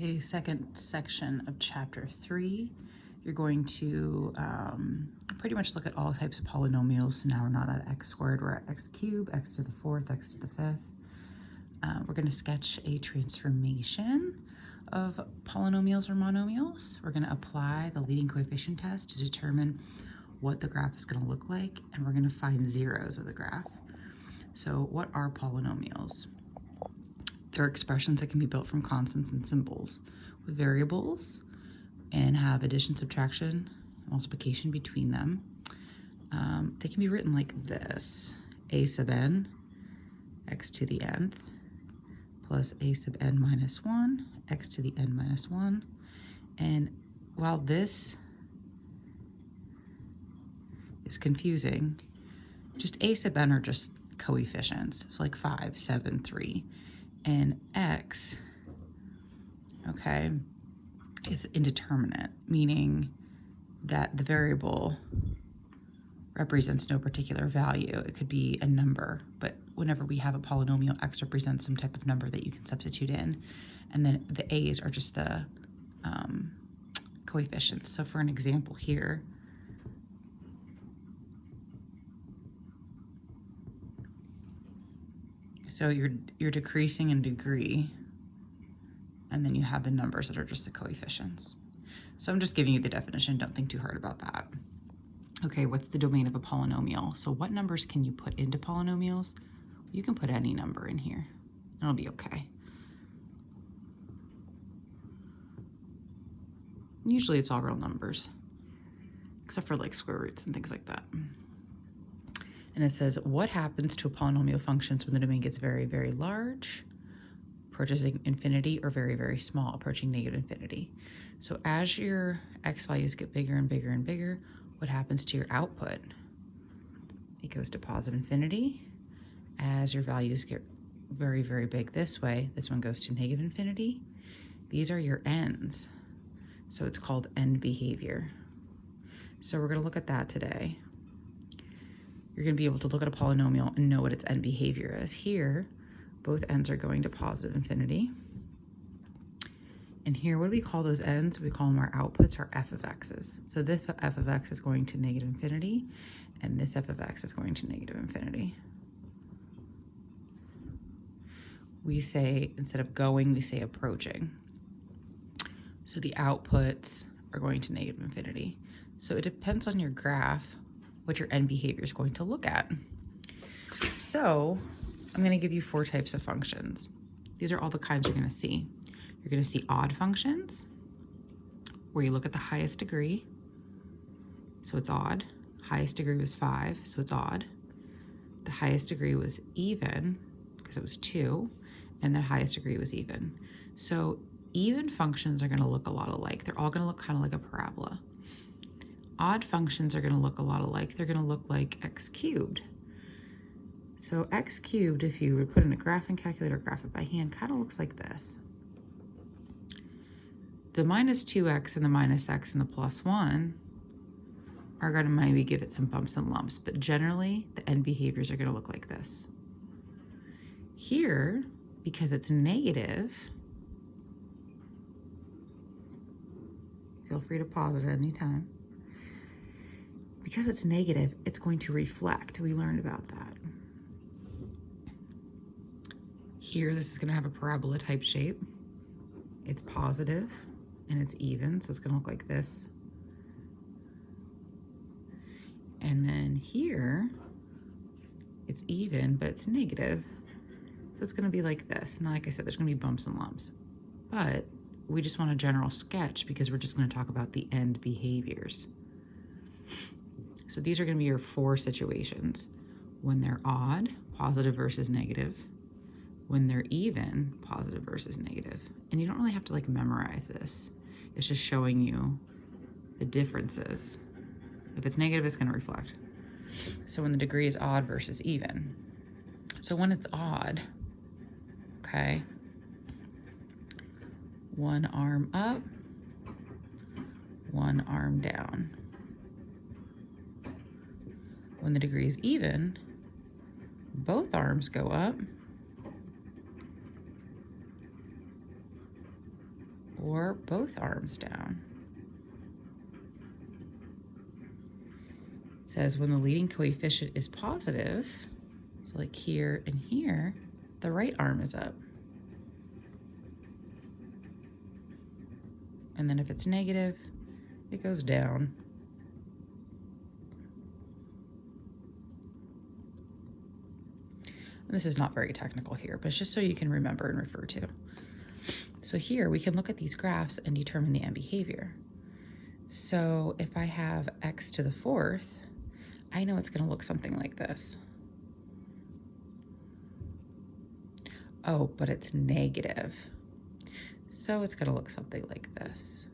Okay, second section of chapter 3. You're going to pretty much look at all types of polynomials. So now we're not at x squared, we're at x cubed, x to the fourth, x to the fifth. We're going to sketch a transformation of polynomials or monomials. We're going to apply the leading coefficient test to determine what the graph is going to look like, and we're going to find zeros of the graph. So what are polynomials? They're expressions that can be built from constants and symbols with variables and have addition, subtraction, multiplication between them. They can be written like this: a sub n, x to the nth, plus a sub n minus 1, x to the n minus 1. And while this is confusing, just a sub n are just coefficients. So like 5, 7, 3. And x, okay, is indeterminate, meaning that the variable represents no particular value. It could be a number, but whenever we have a polynomial, x represents some type of number that you can substitute in. And then the a's are just the coefficients. So for an example here, so you're decreasing in degree, and then you have the numbers that are just the coefficients. So I'm just giving you the definition. Don't think too hard about that. Okay, what's the domain of a polynomial? So what numbers can you put into polynomials? You can put any number in here. It'll be okay. Usually it's all real numbers, except for like square roots and things like that. And it says, what happens to a polynomial functions when the domain gets very, very large, approaching infinity, or very, very small, approaching negative infinity? So as your x values get bigger and bigger and bigger, what happens to your output? It goes to positive infinity. As your values get very, very big this way, this one goes to negative infinity. These are your ends. So it's called end behavior. So we're going to look at that today. You're going to be able to look at a polynomial and know what its end behavior is. Here, both ends are going to positive infinity. And here, what do we call those ends? We call them our outputs, our f of x's. So this f of x is going to negative infinity, and this f of x is going to negative infinity. We say, instead of going, we say approaching. So the outputs are going to negative infinity. So it depends on your graph what your end behavior is going to look at. So I'm going to give you 4 types of functions. These are all the kinds you're going to see. You're going to see odd functions, where you look at the highest degree, so it's odd. Highest degree was 5, so it's odd. The highest degree was even, because it was 2, and the highest degree was even. So even functions are going to look a lot alike. They're all going to look kind of like a parabola. Odd functions are going to look a lot alike. They're going to look like x cubed. So x cubed, if you would put in a graphing calculator, graph it by hand, kind of looks like this. The minus 2x and the minus x and the plus 1 are going to maybe give it some bumps and lumps, but generally the end behaviors are going to look like this. Here, because it's negative, feel free to pause it at any time. Because it's negative, it's going to reflect. We learned about that. Here, this is going to have a parabola type shape. It's positive and it's even, so it's going to look like this. And then here, it's even, but it's negative. So it's going to be like this. Now, like I said, there's going to be bumps and lumps. But we just want a general sketch because we're just going to talk about the end behaviors. So these are going to be your 4 situations. When they're odd, positive versus negative. When they're even, positive versus negative. And you don't really have to like memorize this. It's just showing you the differences. If it's negative, it's going to reflect. So when the degree is odd versus even. So when it's odd, okay, one arm up, one arm down. When the degree is even, both arms go up, or both arms down. It says when the leading coefficient is positive, so like here and here, the right arm is up. And then if it's negative, it goes down. And this is not very technical here, but it's just so you can remember and refer to. So here we can look at these graphs and determine the end behavior. So if I have x to the fourth, I know it's going to look something like this. Oh, but it's negative. So it's going to look something like this.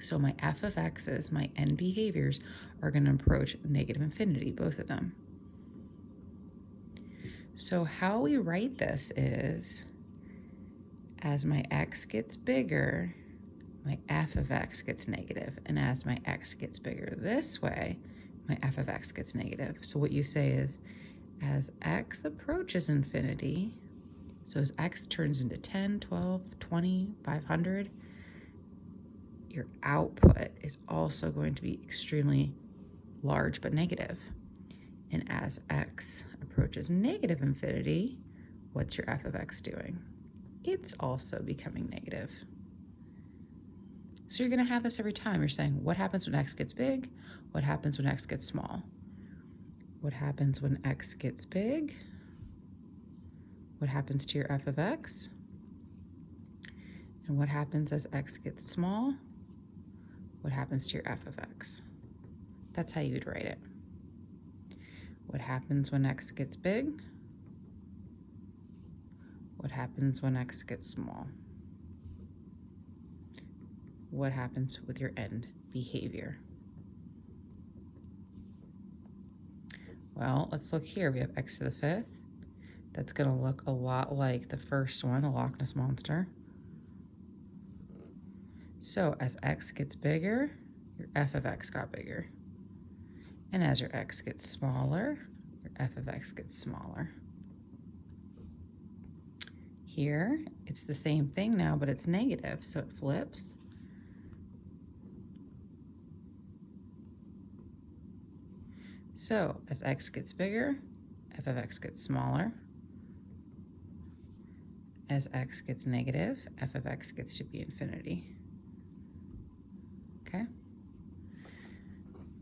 So my f of x's, my end behaviors, are going to approach negative infinity, both of them. So how we write this is, as my x gets bigger, my f of x gets negative. And as my x gets bigger this way, my f of x gets negative. So what you say is, as x approaches infinity, so as x turns into 10, 12, 20, 500, your output is also going to be extremely large but negative. And as x approaches negative infinity, what's your f of x doing? It's also becoming negative. So you're going to have this every time. You're saying, what happens when x gets big? What happens when x gets small? What happens when x gets big? What happens to your f of x? And what happens as x gets small? What happens to your f of x? That's how you would write it. What happens when x gets big? What happens when x gets small? What happens with your end behavior? Well, let's look here. We have x to the fifth. That's going to look a lot like the first one, the Loch Ness Monster. So as x gets bigger, your f of x got bigger. And as your x gets smaller, your f of x gets smaller. Here, it's the same thing now, but it's negative, so it flips. So as x gets bigger, f of x gets smaller. As x gets negative, f of x gets to be infinity. Okay?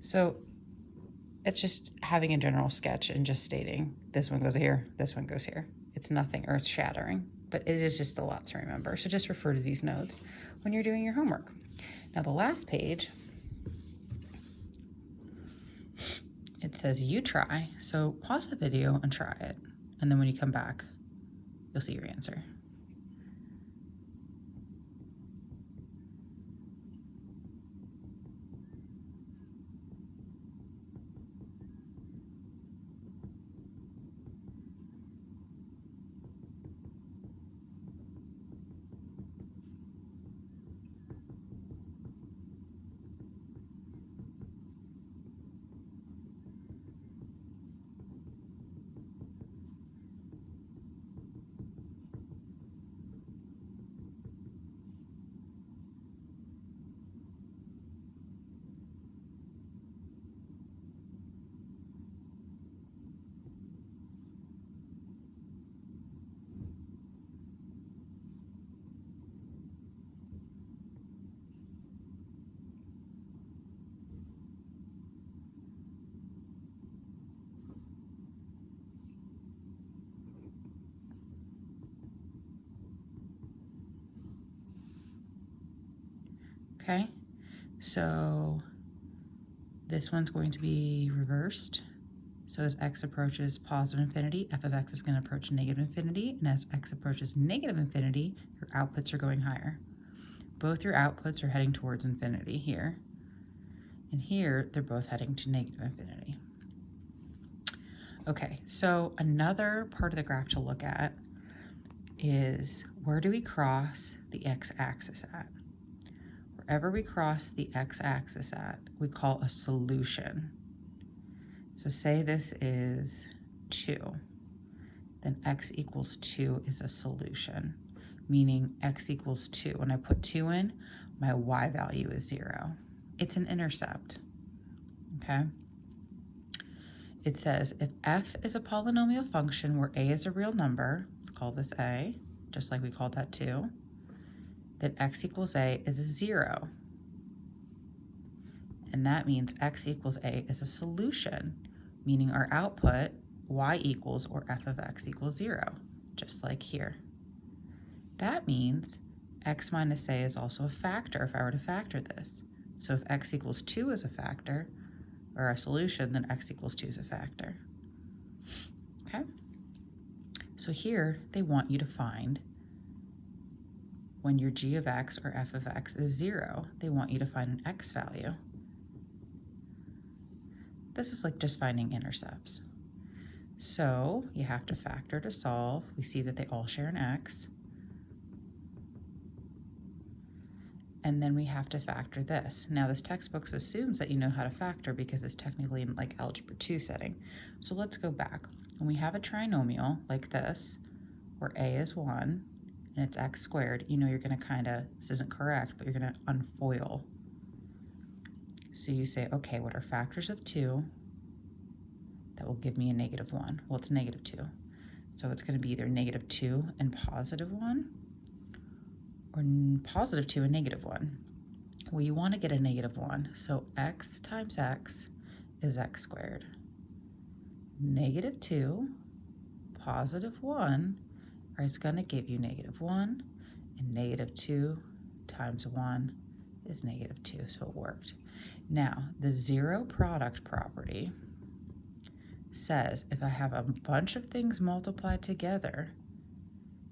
So it's just having a general sketch and just stating this one goes here, this one goes here. It's nothing earth-shattering, but it is just a lot to remember. So just refer to these notes when you're doing your homework. Now the last page, it says you try. So pause the video and try it. And then when you come back, you'll see your answer. Okay, so this one's going to be reversed. So as x approaches positive infinity, f of x is going to approach negative infinity. And as x approaches negative infinity, your outputs are going higher. Both your outputs are heading towards infinity here. And here, they're both heading to negative infinity. Okay, so another part of the graph to look at is, where do we cross the x-axis at? Wherever we cross the x-axis at, we call a solution. So say this is 2, then x equals 2 is a solution, meaning x equals 2. When I put 2 in, my y value is 0. It's an intercept, okay? It says if f is a polynomial function where a is a real number, let's call this a, just like we called that 2, then x equals a is a 0. And that means x equals a is a solution, meaning our output, y equals or f of x equals 0, just like here. That means x minus a is also a factor if I were to factor this. So if x equals 2 is a factor, or a solution, then x equals 2 is a factor. Okay? So here, they want you to find when your g of x or f of x is 0, they want you to find an x value. This is like just finding intercepts. So you have to factor to solve. We see that they all share an x. And then we have to factor this. Now this textbook assumes that you know how to factor because it's technically in like algebra 2 setting. So let's go back. When we have a trinomial like this, where a is 1 and it's x squared, you know you're gonna this isn't correct, but you're gonna unfoil. So you say, okay, what are factors of 2? That will give me a -1. Well, it's -2. So it's gonna be either -2 and +1, or +2 and -1. Well, you want to get a -1, so x times x is x squared. -2, +1 is going to give you -1, and -2 times 1 is -2, so it worked. Now, the zero product property says if I have a bunch of things multiplied together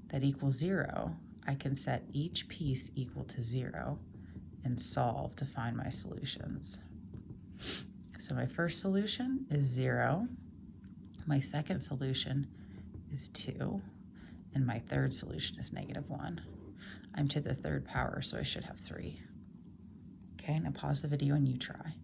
that equal 0, I can set each piece equal to 0 and solve to find my solutions. So my first solution is 0, my second solution is 2, and my third solution is -1. I'm to the third power, so I should have 3. Okay, now pause the video and you try.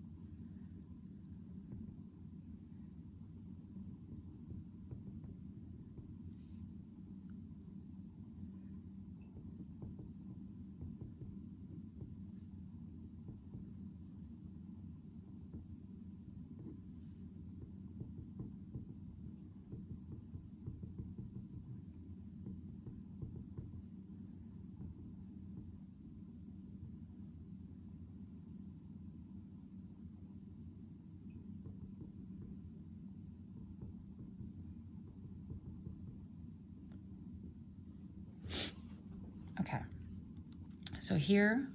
Okay, so here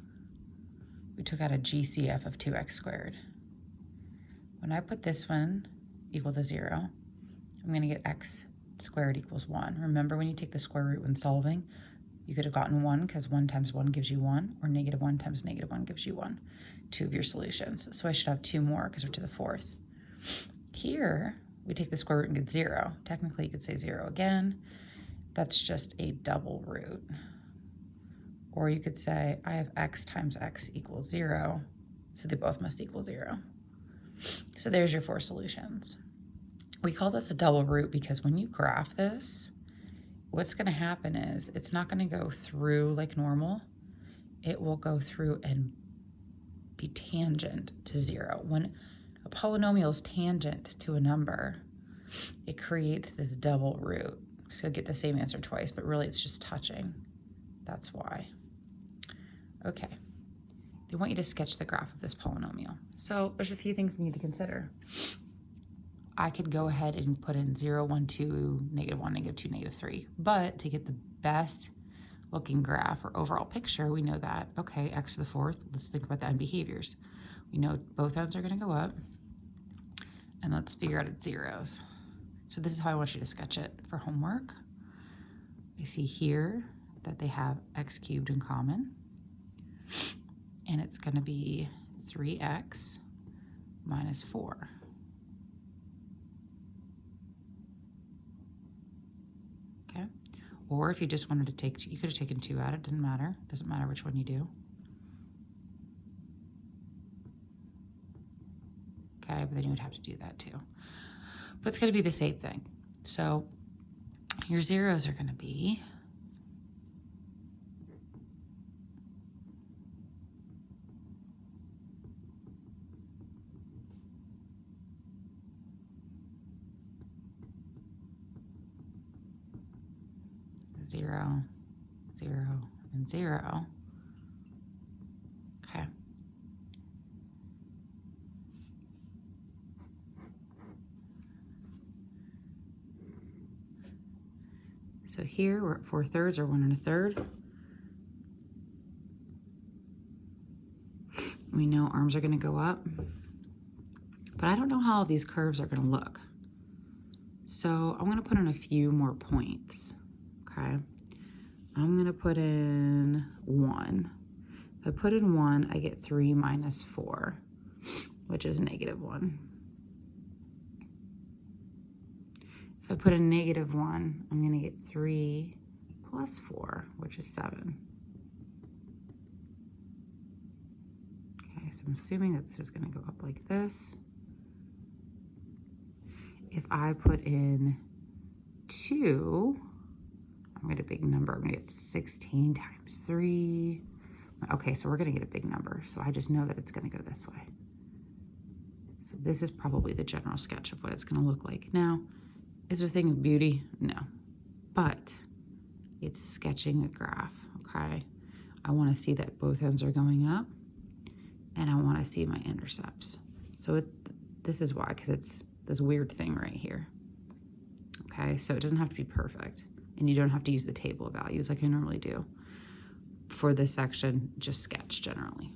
we took out a GCF of 2x squared. When I put this one equal to 0, I'm going to get x squared equals 1. Remember when you take the square root when solving, you could have gotten 1 because 1 times 1 gives you 1, or -1 times -1 gives you 1. 2 of your solutions. So I should have 2 more because we're to the 4th. Here, we take the square root and get 0. Technically, you could say 0 again. That's just a double root. Or you could say, I have x times x equals 0, so they both must equal 0. So there's your 4 solutions. We call this a double root because when you graph this, what's going to happen is it's not going to go through like normal. It will go through and be tangent to 0. When a polynomial is tangent to a number, it creates this double root. So you'll get the same answer twice, but really it's just touching. That's why. Okay, they want you to sketch the graph of this polynomial. So there's a few things you need to consider. I could go ahead and put in 0, 1, 2, -1, -2, -3. But to get the best looking graph or overall picture, we know that, okay, x to the 4th, let's think about the end behaviors. We know both ends are going to go up. And let's figure out its zeros. So this is how I want you to sketch it for homework. I see here that they have x cubed in common. And it's going to be 3x minus 4. Okay. Or if you just wanted to take, you could have taken 2 out. It didn't matter. Doesn't matter which one you do. Okay, but then you would have to do that too. But it's going to be the same thing. So your zeros are going to be 0, 0, and 0. Okay. So here we're at 4/3 or 1 1/3. We know arms are going to go up, but I don't know how these curves are going to look. So I'm going to put in a few more points, okay? I'm going to put in 1. If I put in 1, I get 3 minus 4, which is -1. If I put in -1, I'm going to get 3 plus 4, which is 7. Okay, so I'm assuming that this is going to go up like this. If I put in 2, I'm going to get a big number. I'm going to get 16 times 3. Okay, so we're going to get a big number. So I just know that it's going to go this way. So this is probably the general sketch of what it's going to look like. Now, is there a thing of beauty? No. But it's sketching a graph, okay? I want to see that both ends are going up, and I want to see my intercepts. So this is why, because it's this weird thing right here. Okay, so it doesn't have to be perfect, and you don't have to use the table of values like I normally do. For this section, just sketch generally.